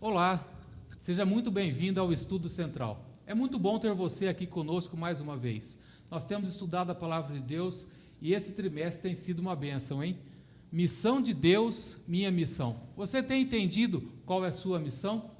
Olá, seja muito bem-vindo ao Estudo Central. É muito bom ter você aqui conosco mais uma vez. Nós temos estudado a Palavra de Deus e esse trimestre tem sido uma bênção, hein? Missão de Deus, minha missão. Você tem entendido qual é a sua missão?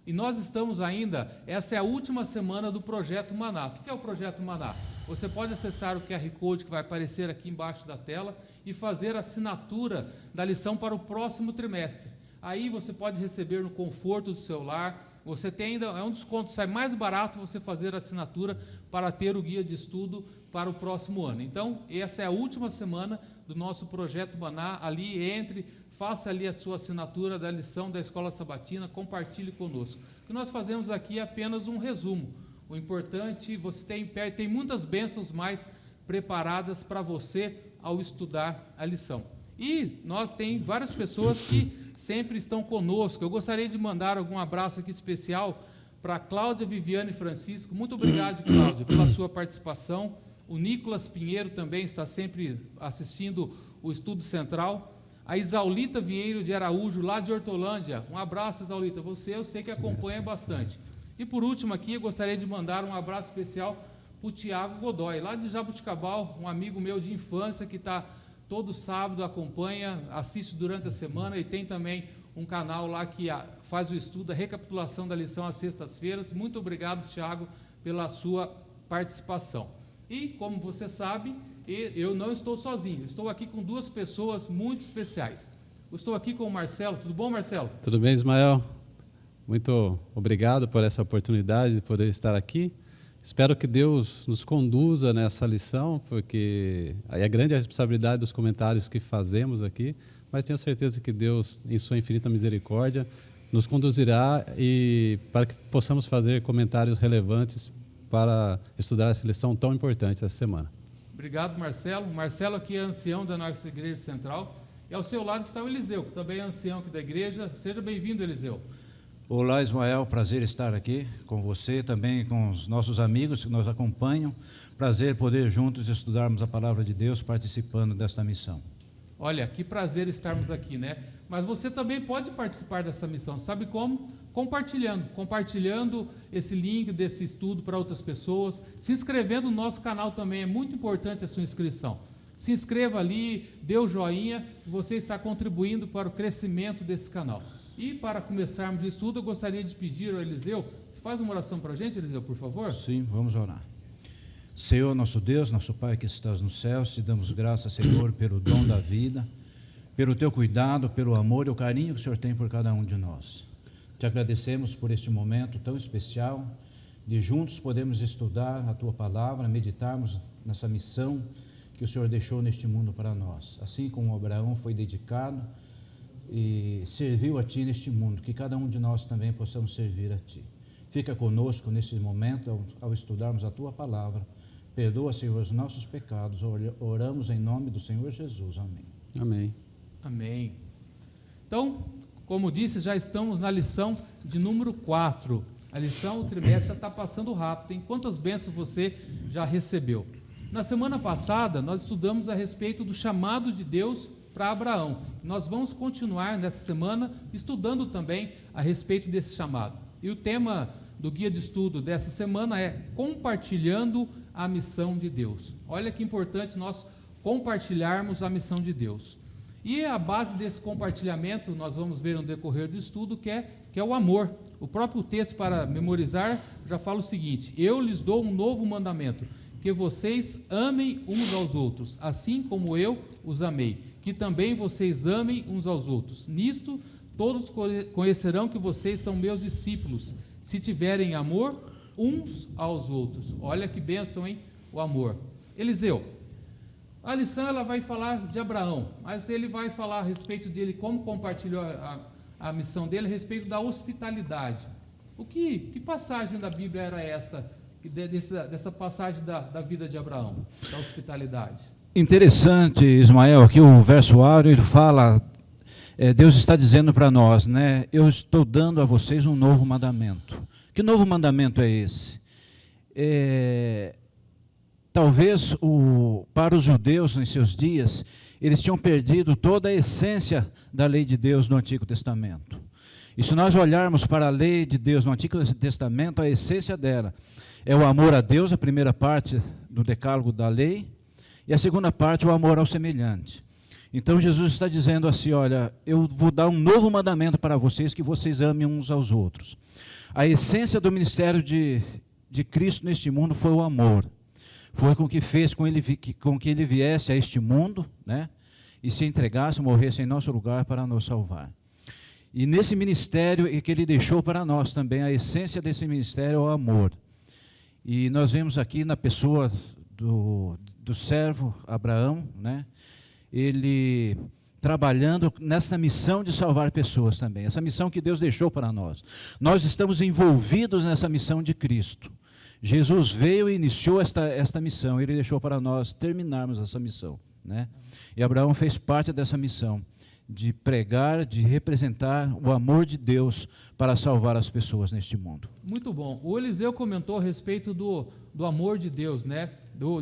E nós estamos ainda, essa é a última semana do Projeto Maná. O que é o Projeto Maná? Você pode acessar o QR Code que vai aparecer aqui embaixo da tela e fazer a assinatura da lição para o próximo trimestre. Aí você pode receber no conforto do seu lar. Você tem ainda, é um desconto, sai mais barato você fazer a assinatura para ter o guia de estudo para o próximo ano. Então, essa é a última semana do nosso Projeto Maná. Ali faça ali a sua assinatura da lição da Escola Sabatina, compartilhe conosco. O que nós fazemos aqui é apenas um resumo. O importante, você tem muitas bênçãos mais preparadas para você ao estudar a lição. E nós temos várias pessoas que sempre estão conosco. Eu gostaria de mandar algum abraço aqui especial para Cláudia, Viviane e Francisco. Muito obrigado, Cláudia, pela sua participação. O Nicolas Pinheiro também está sempre assistindo o Estudo Central. A Isaulita Vieiro de Araújo, lá de Hortolândia. Um abraço, Isaulita. Eu sei que acompanha bastante. E por último aqui, eu gostaria de mandar um abraço especial para o Tiago Godoy, lá de Jabuticabal, um amigo meu de infância que está todo sábado, acompanha, assiste durante a semana e tem também um canal lá que faz o estudo, a recapitulação da lição às sextas-feiras. Muito obrigado, Tiago, pela sua participação. E, como você sabe, eu não estou sozinho, estou aqui com duas pessoas muito especiais. Eu estou aqui com o Marcelo. Tudo bom, Marcelo? Tudo bem, Ismael? Muito obrigado por essa oportunidade de poder estar aqui. Espero que Deus nos conduza nessa lição, porque é grande a responsabilidade dos comentários que fazemos aqui, mas tenho certeza que Deus, em sua infinita misericórdia, nos conduzirá e para que possamos fazer comentários relevantes para estudar essa lição tão importante essa semana. Obrigado, Marcelo. Marcelo aqui é ancião da nossa Igreja Central. E ao seu lado está o Eliseu, que também é ancião aqui da igreja. Seja bem-vindo, Eliseu. Olá, Ismael, prazer estar aqui com você, também com os nossos amigos que nos acompanham. Prazer poder juntos estudarmos a Palavra de Deus, participando desta missão. Olha, que prazer estarmos aqui, né? Mas você também pode participar dessa missão, sabe como? Compartilhando esse link desse estudo para outras pessoas, se inscrevendo no nosso canal também, é muito importante a sua inscrição. Se inscreva ali, dê o joinha, você está contribuindo para o crescimento desse canal. E para começarmos o estudo, eu gostaria de pedir ao Eliseu, faz uma oração para a gente, Eliseu, por favor? Sim, vamos orar. Senhor, nosso Deus, nosso Pai que estás nos céus, te damos graças, Senhor, pelo dom da vida, pelo teu cuidado, pelo amor e o carinho que o Senhor tem por cada um de nós. Te agradecemos por este momento tão especial, de juntos podermos estudar a tua palavra, meditarmos nessa missão que o Senhor deixou neste mundo para nós. Assim como Abraão foi dedicado e serviu a Ti neste mundo, que cada um de nós também possamos servir a Ti. Fica conosco nesse momento ao estudarmos a Tua palavra. Perdoa, Senhor, os nossos pecados. Oramos em nome do Senhor Jesus. Amém. Amém. Amém. Então, como disse, já estamos na lição de número 4. A lição, o trimestre já está passando rápido. Em quantas bênçãos você já recebeu? Na semana passada, nós estudamos a respeito do chamado de Deus para Abraão. Nós vamos continuar nessa semana estudando também a respeito desse chamado. E o tema do guia de estudo dessa semana é compartilhando a missão de Deus. Olha que importante nós compartilharmos a missão de Deus. E a base desse compartilhamento, nós vamos ver no decorrer do estudo, que é o amor. O próprio texto para memorizar já fala o seguinte: eu lhes dou um novo mandamento, que vocês amem uns aos outros, assim como eu os amei. Que também vocês amem uns aos outros. Nisto, todos conhecerão que vocês são meus discípulos, se tiverem amor uns aos outros. Olha que bênção, hein? O amor. Eliseu, a lição ela vai falar de Abraão, mas ele vai falar a respeito dele, como compartilhou a missão dele, a respeito da hospitalidade. Que passagem da Bíblia era essa, dessa passagem da vida de Abraão, da hospitalidade? Interessante, Ismael, aqui o verso áureo, ele fala, Deus está dizendo para nós, né? Eu estou dando a vocês um novo mandamento. Que novo mandamento é esse? Talvez para os judeus em seus dias, eles tinham perdido toda a essência da lei de Deus no Antigo Testamento. E se nós olharmos para a lei de Deus no Antigo Testamento, a essência dela é o amor a Deus, a primeira parte do decálogo da lei, e a segunda parte, o amor ao semelhante. Então Jesus está dizendo assim, olha, eu vou dar um novo mandamento para vocês, que vocês amem uns aos outros. A essência do ministério de Cristo neste mundo foi o amor. Foi com que fez com que ele viesse a este mundo, né, e se entregasse, morresse em nosso lugar para nos salvar. E nesse ministério que ele deixou para nós também, a essência desse ministério é o amor. E nós vemos aqui na pessoa do servo Abraão, né, ele trabalhando nessa missão de salvar pessoas também, essa missão que Deus deixou para nós. Nós estamos envolvidos nessa missão de Cristo. Jesus veio e iniciou esta missão, ele deixou para nós terminarmos essa missão, né? E Abraão fez parte dessa missão, de pregar, de representar o amor de Deus para salvar as pessoas neste mundo. Muito bom. O Eliseu comentou a respeito do amor de Deus, né?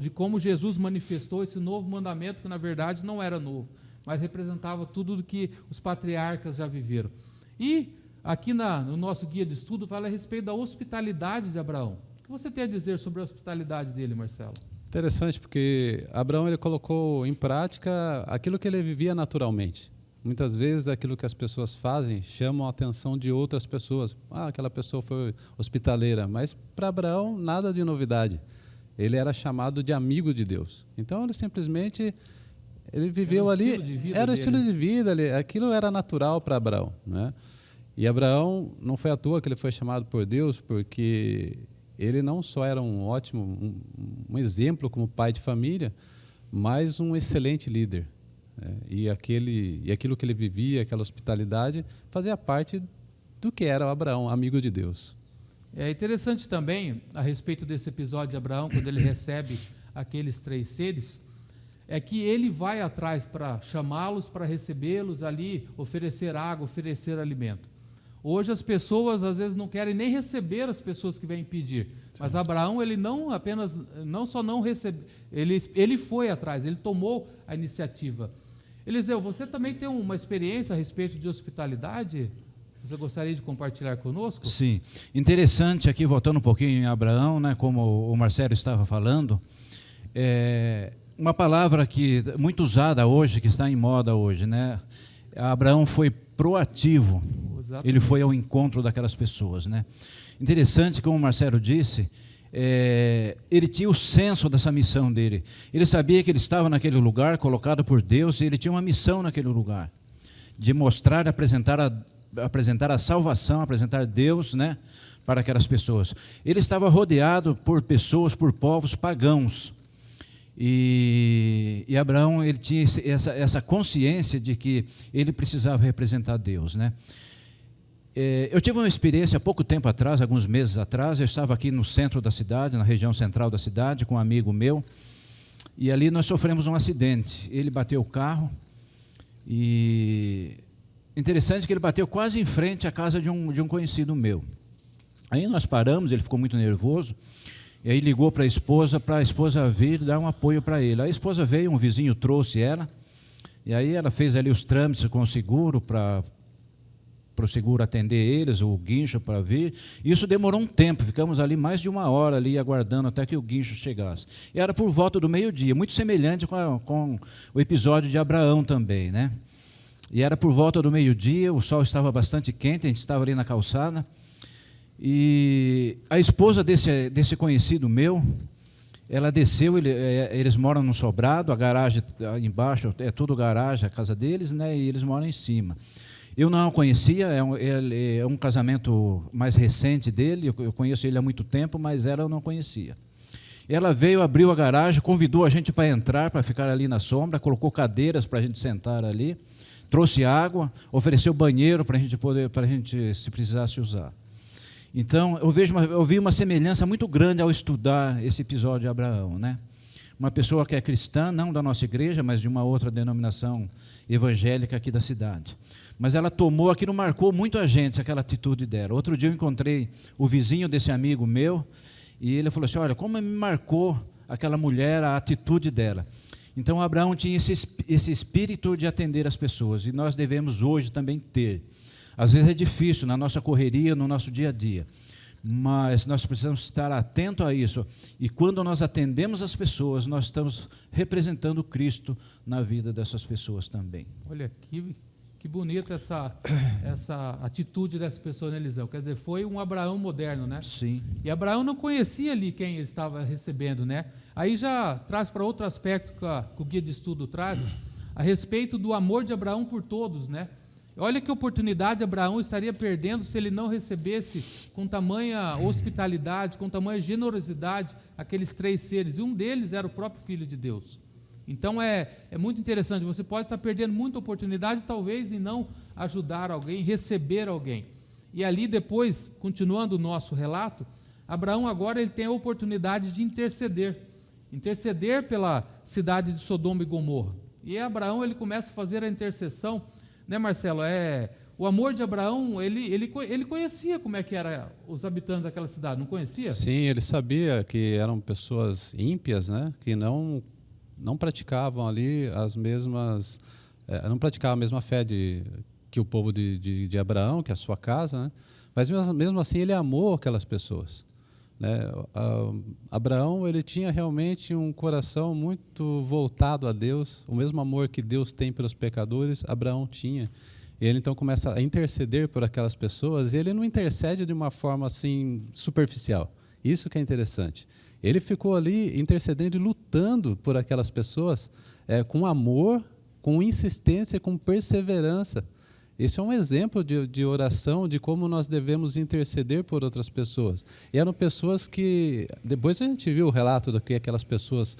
De como Jesus manifestou esse novo mandamento, que na verdade não era novo, mas representava tudo do que os patriarcas já viveram. E aqui no nosso guia de estudo fala a respeito da hospitalidade de Abraão. O que você tem a dizer sobre a hospitalidade dele, Marcelo? Interessante, porque Abraão ele colocou em prática aquilo que ele vivia naturalmente. Muitas vezes aquilo que as pessoas fazem chamam a atenção de outras pessoas. Aquela pessoa foi hospitaleira, mas para Abraão nada de novidade. Ele era chamado de amigo de Deus. Então ele simplesmente viveu ali, era o estilo de vida, aquilo era natural para Abraão, né? E Abraão não foi à toa que ele foi chamado por Deus, porque ele não só era um exemplo como pai de família, mas um excelente líder. E aquilo que ele vivia, aquela hospitalidade, fazia parte do que era o Abraão, amigo de Deus. É interessante também, a respeito desse episódio de Abraão, quando ele recebe aqueles 3 seres, é que ele vai atrás para chamá-los, para recebê-los ali, oferecer água, oferecer alimento. Hoje as pessoas às vezes não querem nem receber as pessoas que vêm pedir, mas Abraão ele não só não recebeu, ele foi atrás, ele tomou a iniciativa. Eliseu, você também tem uma experiência a respeito de hospitalidade? Você gostaria de compartilhar conosco? Sim, interessante aqui, voltando um pouquinho em Abraão, né, como o Marcelo estava falando, uma palavra que muito usada hoje, que está em moda hoje, né? Abraão foi proativo. Exatamente. Ele foi ao encontro daquelas pessoas, né? Interessante, como o Marcelo disse, ele tinha o senso dessa missão dele. Ele sabia que ele estava naquele lugar, colocado por Deus, e ele tinha uma missão naquele lugar, de mostrar e apresentar a salvação, apresentar Deus, né, para aquelas pessoas. Ele estava rodeado por pessoas, por povos pagãos. E Abraão ele tinha essa consciência de que ele precisava representar Deus, né? Eu tive uma experiência há pouco tempo atrás, alguns meses atrás. Eu estava aqui no centro da cidade, na região central da cidade, com um amigo meu, e ali nós sofremos um acidente. Ele bateu o carro, e interessante que ele bateu quase em frente à casa de um conhecido meu. Aí nós paramos, ele ficou muito nervoso, e aí ligou para a esposa vir dar um apoio para ele. A esposa veio, um vizinho trouxe ela, e aí ela fez ali os trâmites com o seguro para o seguro atender eles, o guincho para vir. Isso demorou um tempo, ficamos ali mais de 1 hora ali aguardando até que o guincho chegasse. E era por volta do meio-dia, muito semelhante com o episódio de Abraão também, né? E era por volta do meio-dia, o sol estava bastante quente, a gente estava ali na calçada, e a esposa desse conhecido meu, ela desceu, eles moram num sobrado, a garagem embaixo é tudo garagem, a casa deles, né? E eles moram em cima. Eu não o conhecia, é um casamento mais recente dele, eu conheço ele há muito tempo, mas ela eu não conhecia. Ela veio, abriu a garagem, convidou a gente para entrar, para ficar ali na sombra, colocou cadeiras para a gente sentar ali, trouxe água, ofereceu banheiro para a gente, se precisasse usar. Então, eu vi uma semelhança muito grande ao estudar esse episódio de Abraão, né? Uma pessoa que é cristã, não da nossa igreja, mas de uma outra denominação evangélica aqui da cidade. Mas ela aquilo marcou muito a gente, aquela atitude dela. Outro dia eu encontrei o vizinho desse amigo meu, e ele falou assim, olha, como me marcou aquela mulher, a atitude dela. Então Abraão tinha esse espírito de atender as pessoas, e nós devemos hoje também ter. Às vezes é difícil na nossa correria, no nosso dia a dia, mas nós precisamos estar atentos a isso. E quando nós atendemos as pessoas, nós estamos representando Cristo na vida dessas pessoas também. Olha, que bonita essa atitude dessa pessoa, né, Eliseu? Quer dizer, foi um Abraão moderno, né? Sim. E Abraão não conhecia ali quem ele estava recebendo, né? Aí já traz para outro aspecto que o guia de estudo traz, a respeito do amor de Abraão por todos, né? Olha que oportunidade Abraão estaria perdendo se ele não recebesse com tamanha hospitalidade, com tamanha generosidade, aqueles 3 seres, e um deles era o próprio Filho de Deus. Então é muito interessante, você pode estar perdendo muita oportunidade, talvez, em não ajudar alguém, receber alguém. E ali depois, continuando o nosso relato, Abraão agora ele tem a oportunidade de interceder pela cidade de Sodoma e Gomorra. E Abraão ele começa a fazer a intercessão, né, Marcelo? O amor de Abraão, ele conhecia como é que eram os habitantes daquela cidade, não conhecia? Sim, ele sabia que eram pessoas ímpias, né, que não praticavam ali as mesmas, não praticavam a mesma fé que o povo de Abraão, que é a sua casa, né? Mas mesmo assim ele amou aquelas pessoas, né? Abraão ele tinha realmente um coração muito voltado a Deus, o mesmo amor que Deus tem pelos pecadores, Abraão tinha. E ele então começa a interceder por aquelas pessoas, e ele não intercede de uma forma assim superficial. Isso que é interessante. Ele ficou ali intercedendo e lutando por aquelas pessoas com amor, com insistência, com perseverança. Esse é um exemplo de oração, de como nós devemos interceder por outras pessoas. E eram pessoas que, depois a gente viu o relato do que aquelas pessoas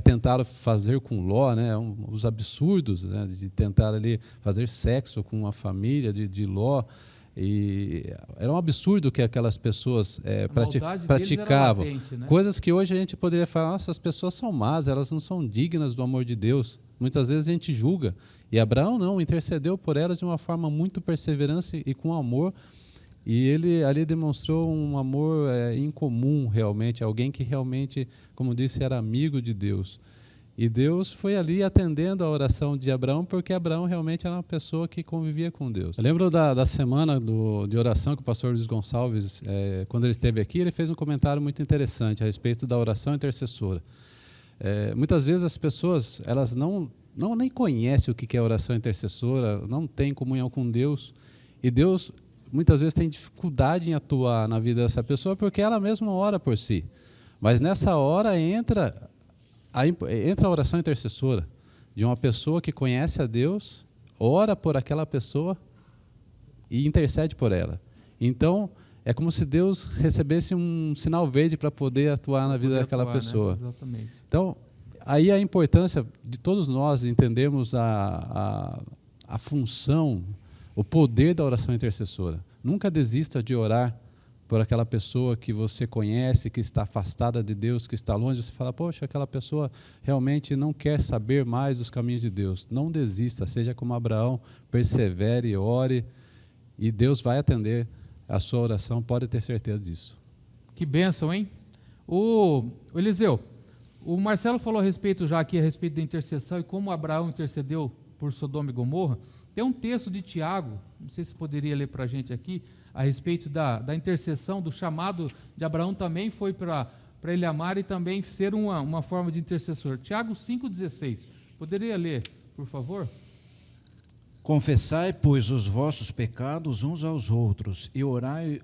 tentaram fazer com Ló, né, os absurdos, né, de tentar ali fazer sexo com a família de Ló. E era um absurdo que aquelas pessoas praticavam, latente, né? Coisas que hoje a gente poderia falar, nossa, as pessoas são más, elas não são dignas do amor de Deus. Muitas vezes a gente julga, e Abraão não, intercedeu por elas de uma forma muito perseverante e com amor, e ele ali demonstrou um amor incomum realmente, alguém que realmente, como disse, era amigo de Deus. E Deus foi ali atendendo a oração de Abraão, porque Abraão realmente era uma pessoa que convivia com Deus. Eu lembro da semana de oração que o pastor Luiz Gonçalves, quando ele esteve aqui, ele fez um comentário muito interessante a respeito da oração intercessora. Muitas vezes as pessoas elas nem conhecem o que é oração intercessora, não têm comunhão com Deus, e Deus muitas vezes tem dificuldade em atuar na vida dessa pessoa porque ela mesma ora por si. Mas nessa hora entra a oração intercessora de uma pessoa que conhece a Deus, ora por aquela pessoa e intercede por ela. Então, é como se Deus recebesse um sinal verde para poder atuar na vida daquela pessoa. Né? Exatamente. Então, aí a importância de todos nós entendermos a função, o poder da oração intercessora. Nunca desista de orar por aquela pessoa que você conhece, que está afastada de Deus, que está longe. Você fala, poxa, aquela pessoa realmente não quer saber mais dos caminhos de Deus. Não desista, seja como Abraão, persevere, ore, e Deus vai atender a sua oração, pode ter certeza disso. Que bênção, hein? O Eliseu, o Marcelo falou a respeito já aqui, a respeito da intercessão e como Abraão intercedeu por Sodoma e Gomorra. Tem um texto de Tiago, não sei se poderia ler para a gente aqui, a respeito da intercessão, do chamado de Abraão também foi para ele amar e também ser uma forma de intercessor. Tiago 5,16. Poderia ler, por favor? Confessai, pois, os vossos pecados uns aos outros, e orai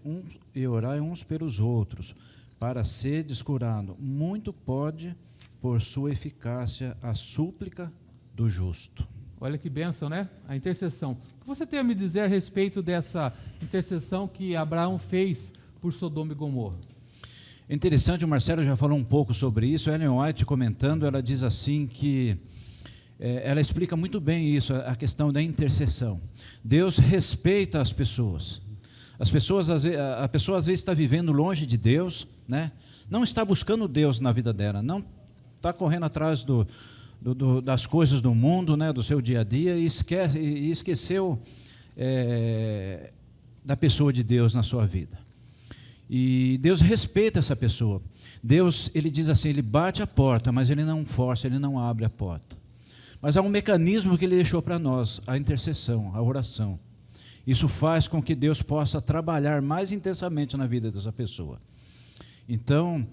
uns pelos outros, para seres curados. Muito pode, por sua eficácia, a súplica do justo. Olha que bênção, né? A intercessão. O que você tem a me dizer a respeito dessa intercessão que Abraão fez por Sodoma e Gomorra? É interessante, o Marcelo já falou um pouco sobre isso. Ellen White, comentando, ela diz assim que ela explica muito bem isso, a questão da intercessão. Deus respeita as pessoas. A pessoa às vezes está vivendo longe de Deus, né? Não está buscando Deus na vida dela, não está correndo atrás das coisas do mundo, né, do seu dia a dia, e esqueceu da pessoa de Deus na sua vida. E Deus respeita essa pessoa. Deus, ele diz assim, ele bate a porta, mas ele não força, ele não abre a porta. Mas há um mecanismo que ele deixou para nós, a intercessão, a oração. Isso faz com que Deus possa trabalhar mais intensamente na vida dessa pessoa. Então,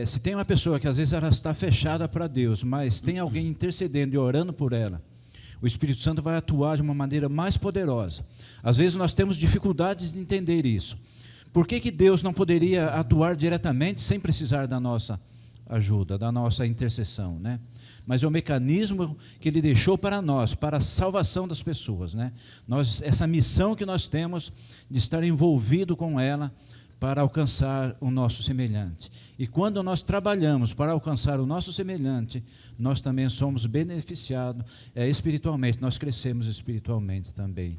se tem uma pessoa que às vezes ela está fechada para Deus, mas tem alguém intercedendo e orando por ela, o Espírito Santo vai atuar de uma maneira mais poderosa. Às vezes nós temos dificuldades de entender isso. Por que Deus não poderia atuar diretamente sem precisar da nossa ajuda, da nossa intercessão, né? Mas é o mecanismo que Ele deixou para nós, para a salvação das pessoas, né? Essa missão que nós temos de estar envolvido com ela para alcançar o nosso semelhante. E quando nós trabalhamos para alcançar o nosso semelhante, nós também somos beneficiados espiritualmente, nós crescemos espiritualmente também.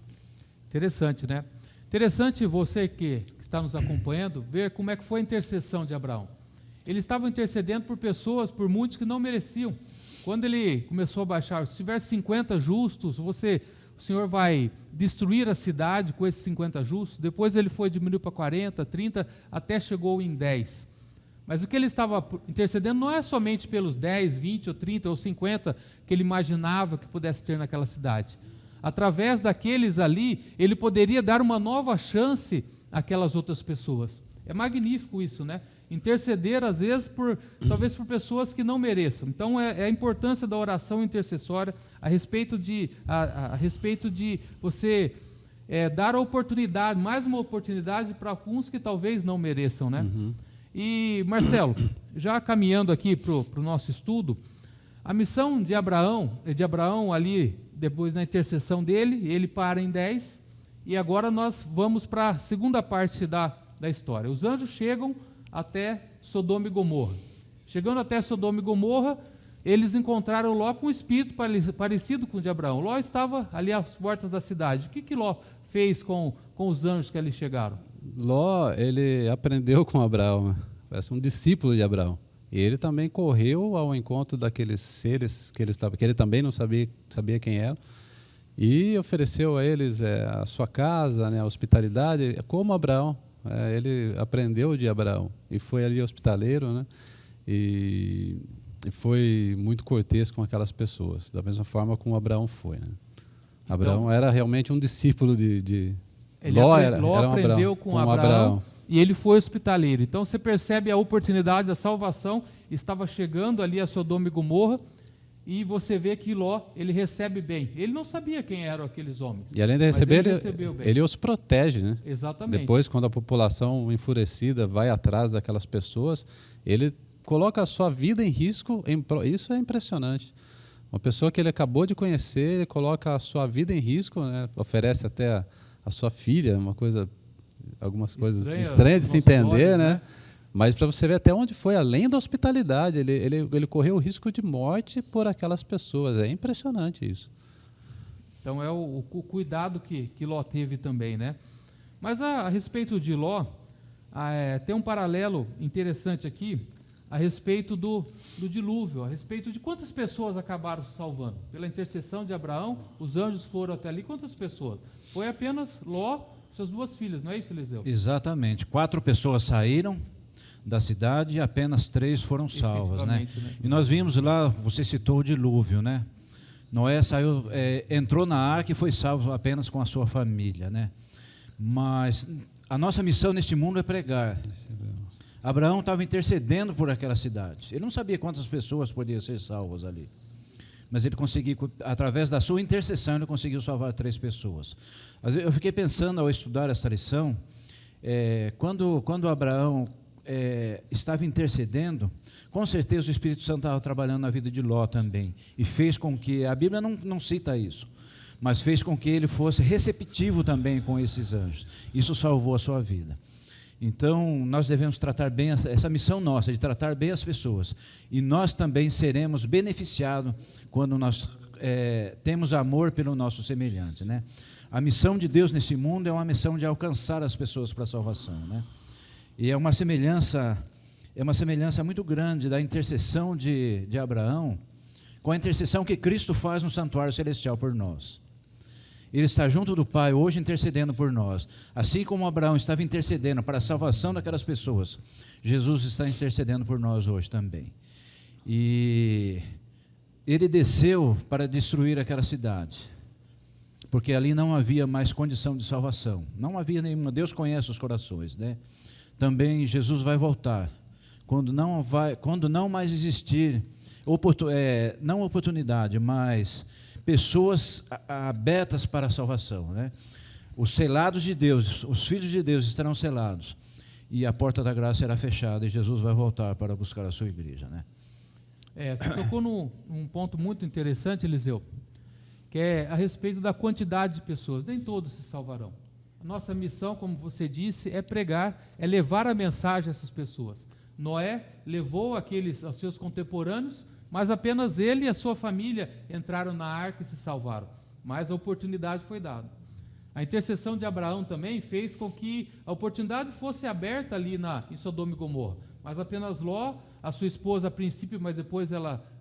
Interessante, né? Interessante você que está nos acompanhando, ver como é que foi a intercessão de Abraão. Ele estava intercedendo por pessoas, por muitos que não mereciam. Quando ele começou a baixar, se tiver 50 justos, o Senhor vai destruir a cidade com esses 50 justos. Depois ele foi diminuindo para 40, 30, até chegou em 10. Mas o que ele estava intercedendo não é somente pelos 10, 20 ou 30 ou 50 que ele imaginava que pudesse ter naquela cidade. Através daqueles ali, ele poderia dar uma nova chance àquelas outras pessoas. É magnífico isso, né? Interceder, às vezes, talvez por pessoas que não mereçam. Então, é a importância da oração intercessória a respeito de você dar a oportunidade, mais uma oportunidade para alguns que talvez não mereçam, né? Uhum. E, Marcelo, já caminhando aqui para o nosso estudo, a missão de Abraão ali, depois na intercessão dele, ele para em 10, e agora nós vamos para a segunda parte da história. Os anjos chegam até Sodoma e Gomorra. Chegando até Sodoma e Gomorra, eles encontraram Ló com um espírito parecido com o de Abraão. Ló estava ali às portas da cidade. O que Ló fez com os anjos que ali chegaram? Ló, ele aprendeu com Abraão, parece um discípulo de Abraão. E ele também correu ao encontro daqueles seres que ele também não sabia quem era, e ofereceu a eles a sua casa, né, a hospitalidade, como Abraão. Ele aprendeu de Abraão e foi ali hospitaleiro, né? E foi muito cortês com aquelas pessoas, da mesma forma como Abraão foi, né? Então, Abraão era realmente um discípulo de Ló. Ló aprendeu com Abraão e ele foi hospitaleiro. Então você percebe a oportunidade, a salvação estava chegando ali a Sodoma e Gomorra. E você vê que Ló, ele recebe bem. Ele não sabia quem eram aqueles homens. E além de receber, ele os protege, né? Exatamente. Depois, quando a população enfurecida vai atrás daquelas pessoas, ele coloca a sua vida em risco. Isso é impressionante. Uma pessoa que ele acabou de conhecer, ele coloca a sua vida em risco, né? Oferece até a sua filha, algumas coisas estranhas de se entender, olhos, né? Mas para você ver até onde foi, além da hospitalidade, ele correu o risco de morte por aquelas pessoas. É impressionante isso. Então é o cuidado que Ló teve também, né? Mas a respeito de Ló, tem um paralelo interessante aqui a respeito do dilúvio, a respeito de quantas pessoas acabaram se salvando. Pela intercessão de Abraão, os anjos foram até ali. Quantas pessoas? Foi apenas Ló, suas duas filhas, não é isso, Eliseu? Exatamente. 4 pessoas saíram da cidade e apenas 3 foram salvas, né? E nós vimos lá, você citou o dilúvio, né? Noé entrou na arca e foi salvo apenas com a sua família, né? Mas a nossa missão neste mundo é pregar. Abraão estava intercedendo por aquela cidade. Ele não sabia quantas pessoas podiam ser salvas ali. Mas ele conseguiu, através da sua intercessão, ele conseguiu salvar 3 pessoas. Eu fiquei pensando ao estudar essa lição, quando Abraão estava intercedendo, com certeza o Espírito Santo estava trabalhando na vida de Ló também, e fez com que, a Bíblia não cita isso, mas fez com que ele fosse receptivo também com esses anjos. Isso salvou a sua vida. Então nós devemos tratar bem essa missão nossa, de tratar bem as pessoas, e nós também seremos beneficiados quando nós temos amor pelo nosso semelhante, né? A missão de Deus nesse mundo é uma missão de alcançar as pessoas para a salvação, né? E é uma semelhança muito grande da intercessão de Abraão com a intercessão que Cristo faz no santuário celestial por nós. Ele está junto do Pai hoje intercedendo por nós. Assim como Abraão estava intercedendo para a salvação daquelas pessoas, Jesus está intercedendo por nós hoje também. E ele desceu para destruir aquela cidade, porque ali não havia mais condição de salvação. Não havia nenhuma. Deus conhece os corações, né? Também Jesus vai voltar. Quando não mais existir, não oportunidade, mas pessoas abertas para a salvação, né? Os selados de Deus, os filhos de Deus estarão selados, e a porta da graça será fechada, e Jesus vai voltar para buscar a sua igreja, né? Você tocou num ponto muito interessante, Eliseu, que é a respeito da quantidade de pessoas. Nem todos se salvarão. A nossa missão, como você disse, é pregar, é levar a mensagem a essas pessoas. Noé levou aos seus contemporâneos, mas apenas ele e a sua família entraram na arca e se salvaram. Mas a oportunidade foi dada. A intercessão de Abraão também fez com que a oportunidade fosse aberta ali em Sodoma e Gomorra. Mas apenas Ló, a sua esposa a princípio, mas depois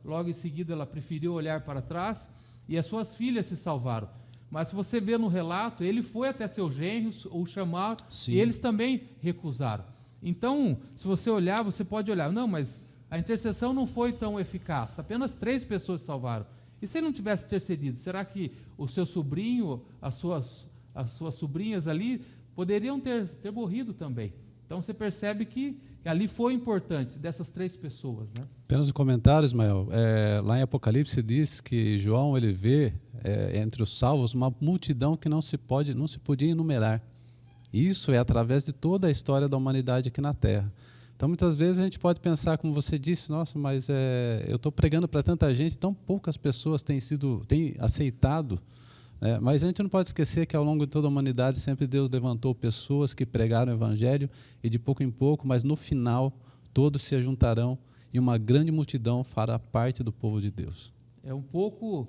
logo em seguida ela preferiu olhar para trás, e as suas filhas se salvaram. Mas se você vê no relato, ele foi até seus genros, o chamaram, e eles também recusaram. Então, se você olhar, você pode olhar, não, mas a intercessão não foi tão eficaz, apenas 3 pessoas se salvaram. E se ele não tivesse intercedido, será que o seu sobrinho, as suas sobrinhas ali, poderiam ter morrido também? Então você percebe que ali foi importante, dessas 3 pessoas, né? Apenas um comentário, Ismael. Lá em Apocalipse diz que João ele vê entre os salvos uma multidão que não se podia enumerar. Isso é através de toda a história da humanidade aqui na Terra. Então, muitas vezes a gente pode pensar, como você disse, nossa, mas eu estou pregando para tanta gente, tão poucas pessoas têm aceitado. Mas a gente não pode esquecer que ao longo de toda a humanidade sempre Deus levantou pessoas que pregaram o Evangelho, e de pouco em pouco, mas no final todos se juntarão e uma grande multidão fará parte do povo de Deus. Um pouco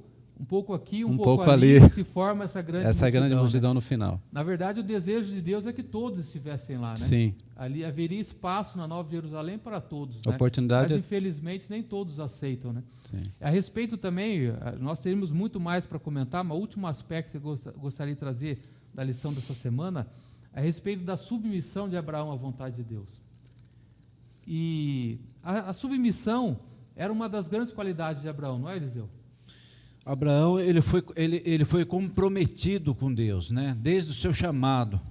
aqui, um pouco pouco ali, se forma essa grande multidão, né? No final. Na verdade, o desejo de Deus é que todos estivessem lá, né? Sim. Ali haveria espaço na Nova Jerusalém para todos, né? Oportunidade. Mas infelizmente nem todos aceitam, né? Sim. A respeito também, nós teríamos muito mais para comentar, mas o último aspecto que eu gostaria de trazer da lição dessa semana é a respeito da submissão de Abraão à vontade de Deus. E a submissão era uma das grandes qualidades de Abraão, não é, Eliseu? Abraão ele foi comprometido com Deus, né? Desde o seu chamado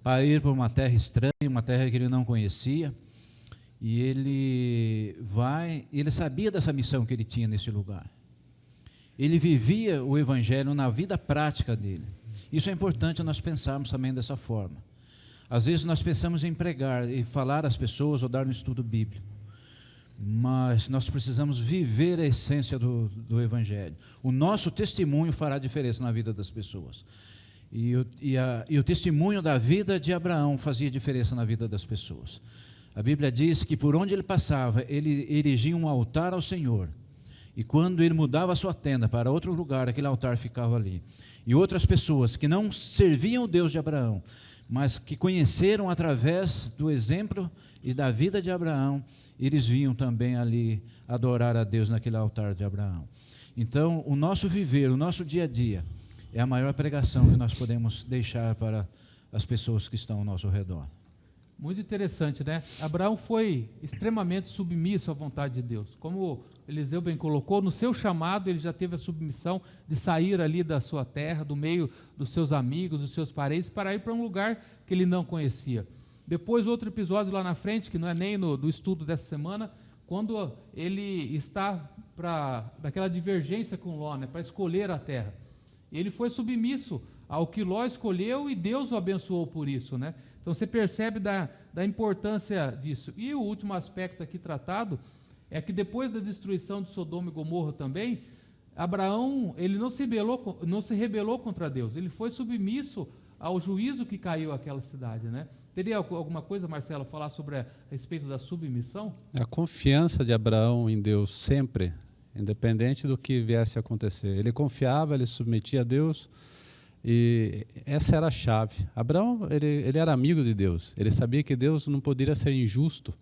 para ir para uma terra estranha, uma terra que ele não conhecia, e ele sabia dessa missão que ele tinha nesse lugar. Ele vivia o Evangelho na vida prática dele. Isso é importante nós pensarmos também dessa forma. Às vezes nós pensamos em pregar e falar às pessoas ou dar um estudo bíblico, mas nós precisamos viver a essência do Evangelho. O nosso testemunho fará diferença na vida das pessoas. E o testemunho da vida de Abraão fazia diferença na vida das pessoas. A Bíblia diz que por onde ele passava, ele erigia um altar ao Senhor. E quando ele mudava a sua tenda para outro lugar, aquele altar ficava ali. E outras pessoas que não serviam o Deus de Abraão, mas que conheceram através do exemplo e da vida de Abraão, eles vinham também ali adorar a Deus naquele altar de Abraão. Então, o nosso viver, o nosso dia a dia, é a maior pregação que nós podemos deixar para as pessoas que estão ao nosso redor. Muito interessante, né? Abraão foi extremamente submisso à vontade de Deus. Como Eliseu bem colocou, no seu chamado ele já teve a submissão de sair ali da sua terra, do meio dos seus amigos, dos seus parentes, para ir para um lugar que ele não conhecia. Depois, outro episódio lá na frente, que não é nem do estudo dessa semana, quando ele está daquela divergência com Ló, né, para escolher a terra. Ele foi submisso ao que Ló escolheu e Deus o abençoou por isso, né? Então você percebe da importância disso. E o último aspecto aqui tratado é que depois da destruição de Sodoma e Gomorra também, Abraão ele não se rebelou contra Deus, ele foi submisso ao juízo que caiu àquela cidade, né? Teria alguma coisa, Marcelo, falar sobre a respeito da submissão? A confiança de Abraão em Deus sempre, independente do que viesse a acontecer. Ele confiava, ele submetia a Deus, e essa era a chave. Abraão, ele era amigo de Deus, ele sabia que Deus não poderia ser injusto,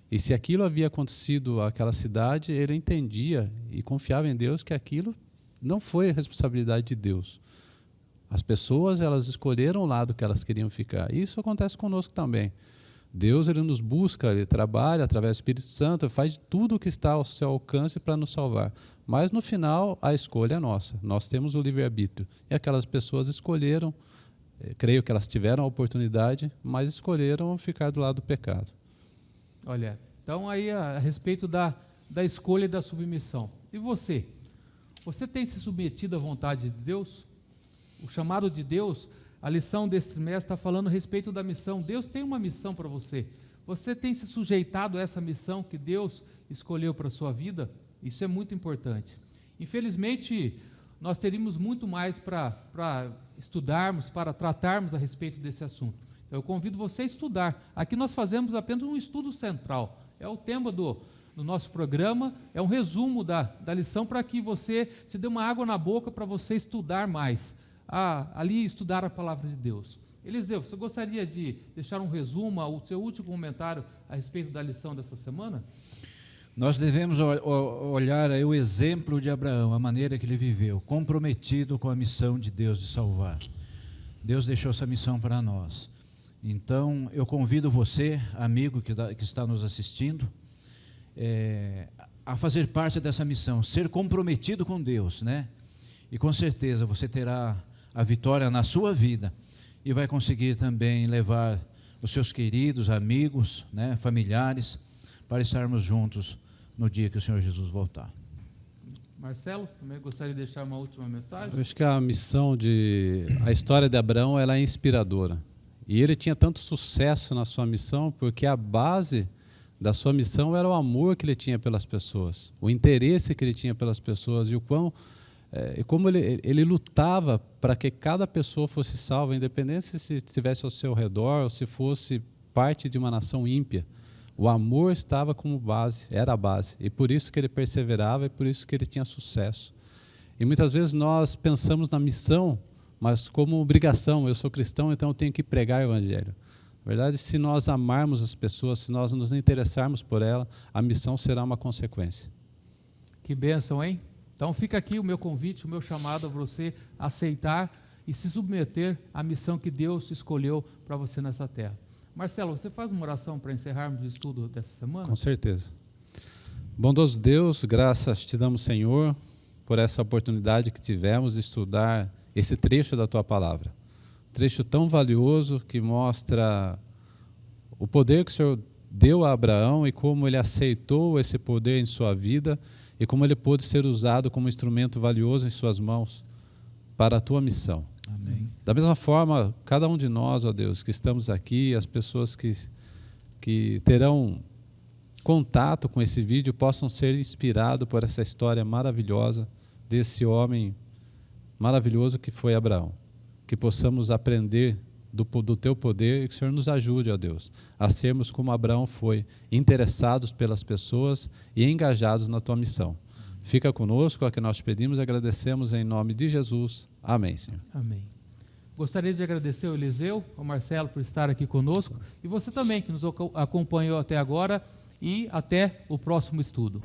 e se aquilo havia acontecido àquela cidade, ele entendia e confiava em Deus que aquilo não foi a responsabilidade de Deus. As pessoas, elas escolheram o lado que elas queriam ficar. E isso acontece conosco também. Deus, ele nos busca, ele trabalha através do Espírito Santo, faz tudo o que está ao seu alcance para nos salvar. Mas no final, a escolha é nossa. Nós temos o livre-arbítrio. E aquelas pessoas escolheram, creio que elas tiveram a oportunidade, mas escolheram ficar do lado do pecado. Olha, então aí a respeito da escolha e da submissão. E você? Você tem se submetido à vontade de Deus? O chamado de Deus, a lição desse trimestre está falando a respeito da missão. Deus tem uma missão para você. Você tem se sujeitado a essa missão que Deus escolheu para a sua vida? Isso é muito importante. Infelizmente, nós teríamos muito mais para estudarmos, para tratarmos a respeito desse assunto. Eu convido você a estudar. Aqui nós fazemos apenas um estudo central. É o tema do nosso programa, é um resumo da lição para que você te dê uma água na boca para você estudar mais. Ali estudar a palavra de Deus. Eliseu, você gostaria de deixar um resumo, o seu último comentário a respeito da lição dessa semana? Nós devemos olhar aí o exemplo de Abraão, a maneira que ele viveu, comprometido com a missão de Deus de salvar. Deus deixou essa missão para nós. Então, eu convido você, amigo que está nos assistindo, a fazer parte dessa missão, ser comprometido com Deus, né? E com certeza você terá a vitória na sua vida e vai conseguir também levar os seus queridos amigos, né, familiares, para estarmos juntos no dia que o Senhor Jesus voltar. Marcelo, também gostaria de deixar uma última mensagem? Eu acho que a história de Abraão, ela é inspiradora. E ele tinha tanto sucesso na sua missão, porque a base da sua missão era o amor que ele tinha pelas pessoas, o interesse que ele tinha pelas pessoas e como ele lutava para que cada pessoa fosse salva, independente se estivesse ao seu redor ou se fosse parte de uma nação ímpia. O amor estava como base, era a base, e por isso que ele perseverava e por isso que ele tinha sucesso. E muitas vezes nós pensamos na missão, mas como obrigação. Eu sou cristão, então eu tenho que pregar o evangelho. Na verdade, se nós amarmos as pessoas, se nós nos interessarmos por ela, a missão será uma consequência. Que bênção, hein? Então fica aqui o meu convite, o meu chamado a você aceitar e se submeter à missão que Deus escolheu para você nessa terra. Marcelo, você faz uma oração para encerrarmos o estudo dessa semana? Com certeza. Bondoso Deus, graças te damos, Senhor, por essa oportunidade que tivemos de estudar esse trecho da Tua Palavra. Trecho tão valioso que mostra o poder que o Senhor deu a Abraão e como ele aceitou esse poder em sua vida e como ele pôde ser usado como instrumento valioso em suas mãos para a Tua missão. Amém. Da mesma forma, cada um de nós, ó Deus, que estamos aqui, as pessoas que terão contato com esse vídeo possam ser inspirados por essa história maravilhosa desse homem maravilhoso que foi Abraão. Que possamos aprender do Teu poder e que o Senhor nos ajude, ó Deus, a sermos como Abraão foi, interessados pelas pessoas e engajados na Tua missão. Fica conosco, é o que nós pedimos e agradecemos em nome de Jesus. Amém, Senhor. Amém. Gostaria de agradecer ao Eliseu, ao Marcelo por estar aqui conosco e você também que nos acompanhou até agora e até o próximo estudo.